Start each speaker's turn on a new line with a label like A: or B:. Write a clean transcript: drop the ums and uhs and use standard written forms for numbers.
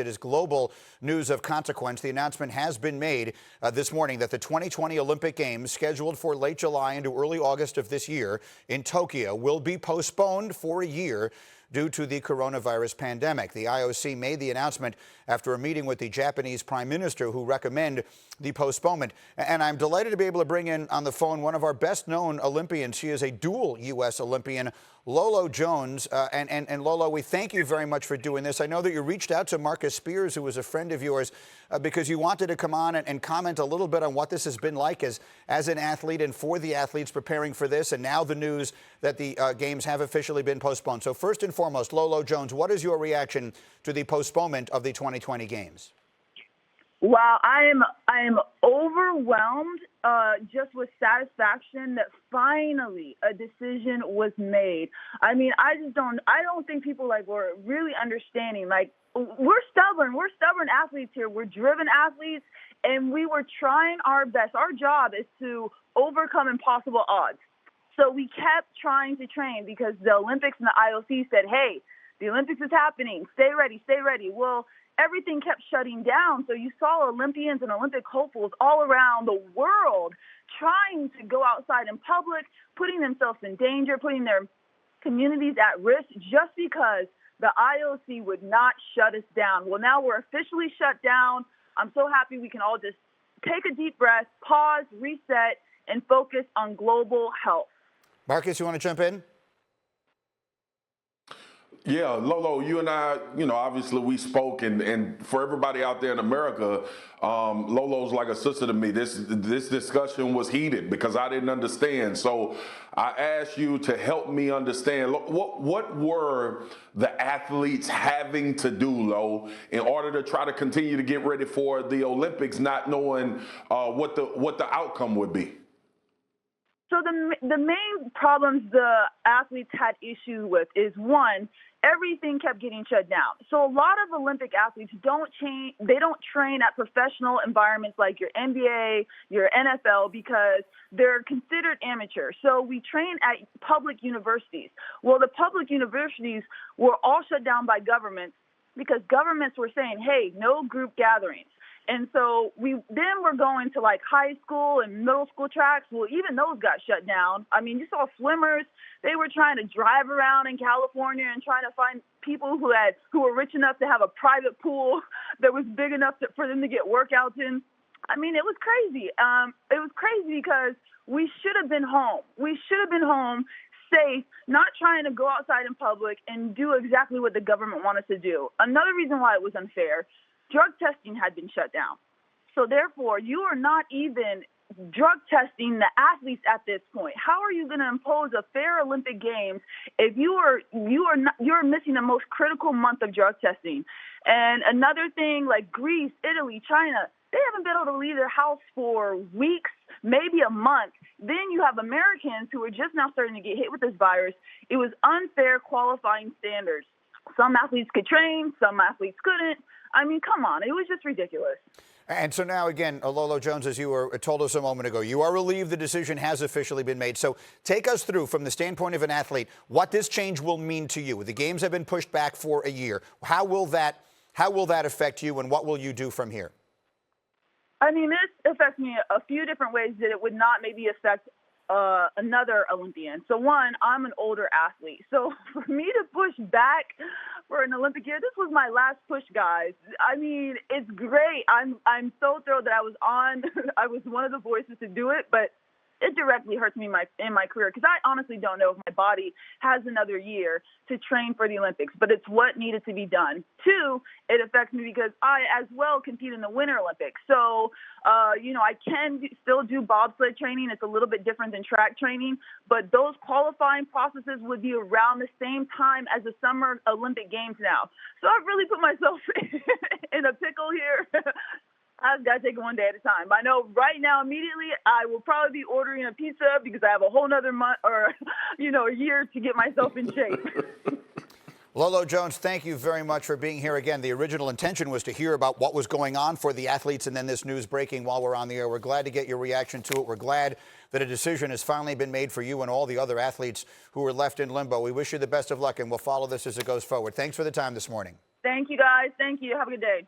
A: It is global news of consequence. The announcement has been made this morning that the 2020 Olympic Games, scheduled for late July into early August of this year in Tokyo, will be postponed for a year due to the coronavirus pandemic. The IOC made the announcement after a meeting with the Japanese Prime Minister, who recommended the postponement. And I'm delighted to be able to bring in on the phone one of our best-known Olympians. She is a dual U.S. Olympian, Lolo Jones. And Lolo, we thank you very much for doing this. I know that you reached out to Marcus Spears, who was a friend of yours, because you wanted to come on and comment a little bit on what this has been like as an athlete and for the athletes preparing for this, and now the news that the games have officially been postponed. So first and foremost, Lolo Jones, what is your reaction to the postponement of the 2020 games?
B: Wow, I am overwhelmed just with satisfaction that finally a decision was made. I mean, I don't think people were really understanding. We're stubborn athletes here. We're driven athletes, and we were trying our best. Our job is to overcome impossible odds. So we kept trying to train because the Olympics and the IOC said, hey, the Olympics is happening. Stay ready, stay ready. Well, everything kept shutting down. So you saw Olympians and Olympic hopefuls all around the world trying to go outside in public, putting themselves in danger, putting their communities at risk just because the IOC would not shut us down. Well, now we're officially shut down. I'm so happy we can all just take a deep breath, pause, reset, and focus on global health.
A: Marcus, you want to jump in?
C: Yeah, Lolo, you and I, obviously we spoke, and for everybody out there in America, Lolo's like a sister to me. This discussion was heated because I didn't understand. So I asked you to help me understand what were the athletes having to do, Lo, in order to try to continue to get ready for the Olympics, not knowing what the outcome would be.
B: So the main problems the athletes had issue with is, one, everything kept getting shut down. So a lot of Olympic athletes don't train at professional environments like your NBA, your NFL, because they're considered amateur. So we train at public universities. Well, the public universities were all shut down by governments because governments were saying, hey, no group gatherings. And so we're going to high school and middle school tracks. Well, even those got shut down. I mean, you saw swimmers. They were trying to drive around in California and trying to find people who were rich enough to have a private pool that was big enough for them to get workouts in. I mean, it was crazy. It was crazy because we should have been home. We should have been home, safe, not trying to go outside in public and do exactly what the government wanted to do. Another reason why it was unfair, drug testing had been shut down. So therefore, you are not even drug testing the athletes at this point. How are you going to impose a fair Olympic Games if you're missing the most critical month of drug testing? And another thing, like Greece, Italy, China, they haven't been able to leave their house for weeks, maybe a month. Then you have Americans who are just now starting to get hit with this virus. It was unfair qualifying standards. Some athletes could train, some athletes couldn't. I mean, come on. It was just ridiculous.
A: And so now, again, Lolo Jones, as you were told us a moment ago, you are relieved the decision has officially been made. So take us through, from the standpoint of an athlete, what this change will mean to you. The games have been pushed back for a year. How will that affect you, and what will you do from here?
B: I mean, this affects me a few different ways that it would not maybe affect another Olympian. So one, I'm an older athlete. So for me to push back for an Olympic year, this was my last push, guys. I mean, it's great. I'm so thrilled that I was one of the voices to do it, but it directly hurts me in my career because I honestly don't know if my body has another year to train for the Olympics, but it's what needed to be done. Two, it affects me because I as well compete in the Winter Olympics. So, I can still do bobsled training. It's a little bit different than track training, but those qualifying processes would be around the same time as the Summer Olympic Games now. So I've really put myself in a pickle here. I've got to take it one day at a time. I know right now, immediately, I will probably be ordering a pizza because I have a whole nother month or, a year to get myself in shape.
A: Lolo Jones, thank you very much for being here again. The original intention was to hear about what was going on for the athletes, and then this news breaking while we're on the air. We're glad to get your reaction to it. We're glad that a decision has finally been made for you and all the other athletes who were left in limbo. We wish you the best of luck, and we'll follow this as it goes forward. Thanks for the time this morning.
B: Thank you, guys. Thank you. Have a good day.